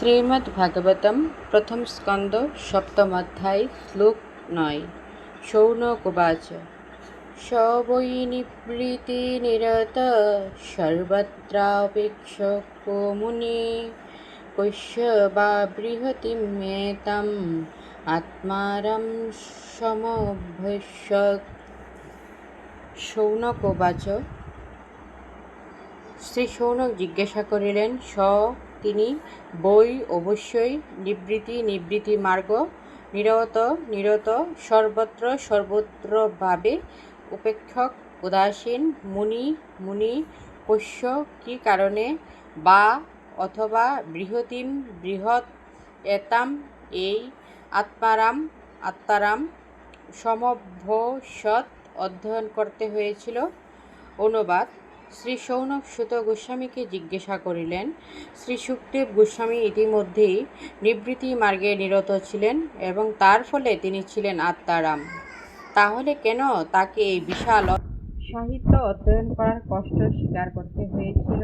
শ্রীমদ্ভাগবতম প্রথম স্কন্দ সপ্তম অধ্যায় শ্লোক 9। শৌনক উবাচ স বৈ নিবৃতি নিরত সর্বত্রাপেক্ষকো মুনি কৈশ্য বা বৃহতিমেতাম আত্মারাম সমভ্যস্যৎ। শৌনক উবাচ, শ্রী শৌনক জিজ্ঞাসা করিলেন, তিনি বৈ অবশ্যই, নিবৃত্তি মার্গ, নিরত সর্বত্রভাবে, উপেক্ষক উদাসীন, মুনি কৈশ্য কি কারণে, বা অথবা বৃহৎ এতাম এই আত্মারাম সমভ্যস্যৎ অধ্যয়ন করতে হয়েছিল। অনুবাদ: শ্রী শৌনক সুত গোস্বামীকে জিজ্ঞাসা করিলেন, শ্রী সুখদেব গোস্বামী ইতিমধ্যেই নিবৃত্তি মার্গে নিরত ছিলেন এবং তার ফলে তিনি ছিলেন আত্মারাম। তাহলে কেন তাকে এই বিশাল সাহিত্য অধ্যয়ন করার কষ্ট স্বীকার করতে হয়েছিল?